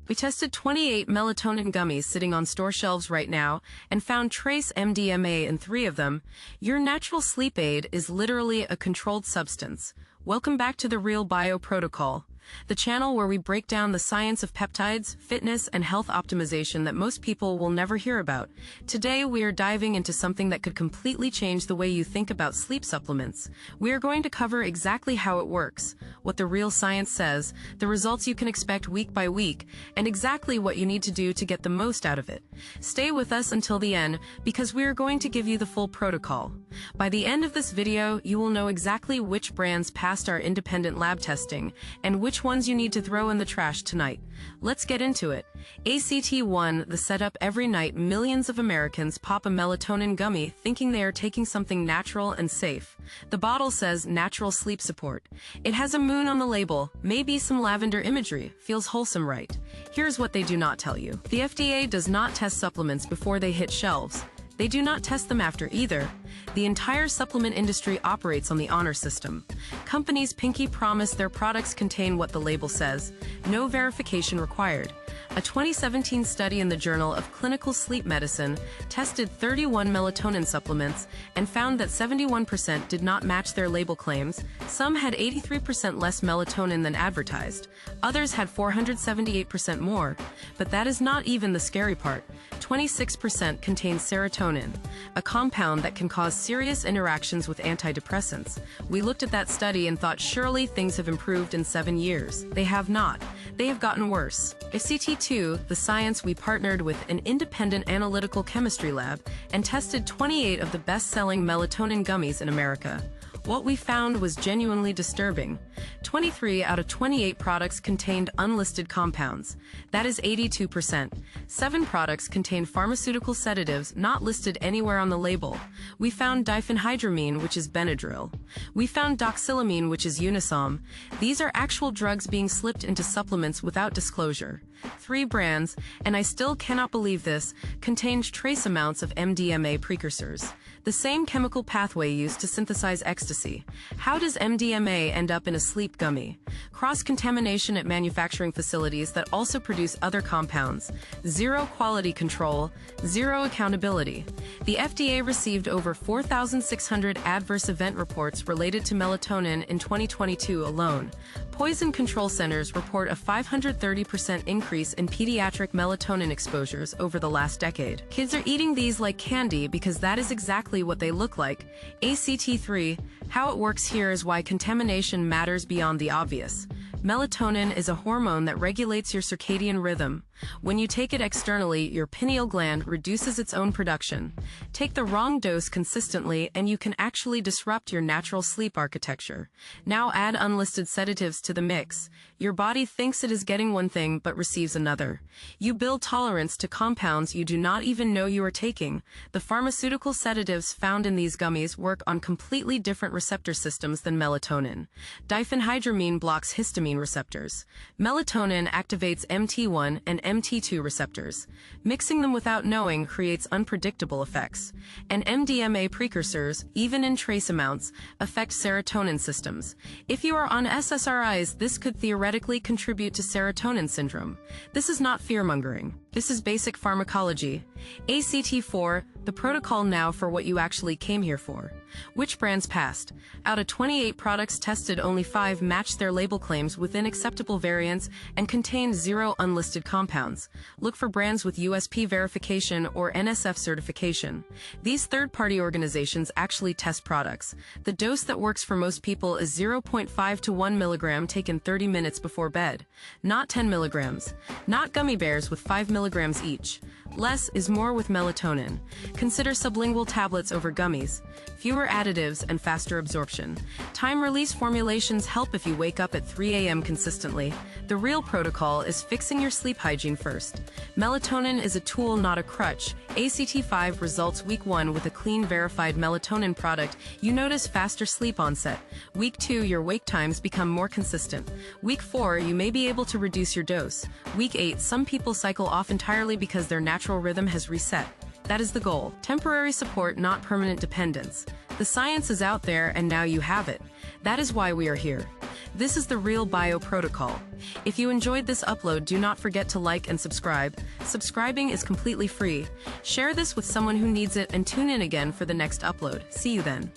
We tested 28 melatonin gummies sitting on store shelves right now and found trace MDMA in 3 of them. Your natural sleep aid is literally a controlled substance. Welcome back to the Real Bio Protocol, the channel where we break down the science of peptides, fitness, and health optimization that most people will never hear about. Today, we are diving into something that could completely change the way you think about sleep supplements. We are going to cover exactly how it works, what the real science says, the results you can expect week by week, and exactly what you need to do to get the most out of it. Stay with us until the end, because we are going to give you the full protocol. By the end of this video, you will know exactly which brands passed our independent lab testing, and which ones you need to throw in the trash tonight. Let's get into it. ACT1, the setup. Every night, millions of Americans pop a melatonin gummy thinking they are taking something natural and safe. The bottle says natural sleep support. It has a moon on the label, maybe some lavender imagery. Feels wholesome, right? Here's what they do not tell you. The FDA does not test supplements before they hit shelves. They do not test them after either. The entire supplement industry operates on the honor system. Companies pinky promise their products contain what the label says. No verification required. A 2017 study in the Journal of Clinical Sleep Medicine tested 31 melatonin supplements and found that 71% did not match their label claims. Some had 83% less melatonin than advertised. Others had 478% more. But that is not even the scary part. 26% contains serotonin, a compound that can cause serious interactions with antidepressants. We looked at that study and thought surely things have improved in 7 years. They have not. They have gotten worse. ACT2, the science, we partnered with an independent analytical chemistry lab and tested 28 of the best-selling melatonin gummies in America. What we found was genuinely disturbing. 23 out of 28 products contained unlisted compounds. That is 82%. 7 products contained pharmaceutical sedatives not listed anywhere on the label. We found diphenhydramine, which is Benadryl. We found doxylamine, which is Unisom. These are actual drugs being slipped into supplements without disclosure. 3 brands, and I still cannot believe this, contained trace amounts of MDMA precursors, the same chemical pathway used to synthesize ecstasy. How does MDMA end up in a sleep gummy? Cross-contamination at manufacturing facilities that also produce other compounds. Zero quality control, zero accountability. The FDA received over 4,600 adverse event reports related to melatonin in 2022 alone. Poison control centers report a 530% increase in pediatric melatonin exposures over the last decade. Kids are eating these like candy because that is exactly what they look like. ACT3, how it works here is why contamination matters beyond the obvious. Melatonin is a hormone that regulates your circadian rhythm. When you take it externally, your pineal gland reduces its own production. Take the wrong dose consistently and you can actually disrupt your natural sleep architecture. Now add unlisted sedatives to the mix. Your body thinks it is getting one thing but receives another. You build tolerance to compounds you do not even know you are taking. The pharmaceutical sedatives found in these gummies work on completely different receptor systems than melatonin. Diphenhydramine blocks histamine receptors. Melatonin activates MT1 and MT2 receptors. Mixing them without knowing creates unpredictable effects. And MDMA precursors, even in trace amounts, affect serotonin systems. If you are on SSRIs, this could theoretically contribute to serotonin syndrome. This is not fear-mongering. This is basic pharmacology. ACT4, the protocol now for what you actually came here for. Which brands passed? Out of 28 products tested, only 5 matched their label claims within acceptable variants and contained 0 unlisted compounds. Look for brands with USP verification or NSF certification. These third-party organizations actually test products. The dose that works for most people is 0.5 to 1 milligram taken 30 minutes before bed. Not 10 milligrams. Not gummy bears with 5 milligrams each. Less is more with melatonin. Consider sublingual tablets over gummies. Fewer additives and faster absorption. Time-release formulations help if you wake up at 3 a.m. consistently. The real protocol is fixing your sleep hygiene first. Melatonin is a tool, not a crutch. ACT5 results week 1 with a clean, verified melatonin product. You notice faster sleep onset. Week 2, your wake times become more consistent. Week 4, you may be able to reduce your dose. Week 8, some people cycle off entirely because their natural rhythm has reset. That is the goal. Temporary support, not permanent dependence. The science is out there and now you have it. That is why we are here. This is the real bio protocol. If you enjoyed this upload, do not forget to like and subscribe. Subscribing is completely free. Share this with someone who needs it and tune in again for the next upload. See you then.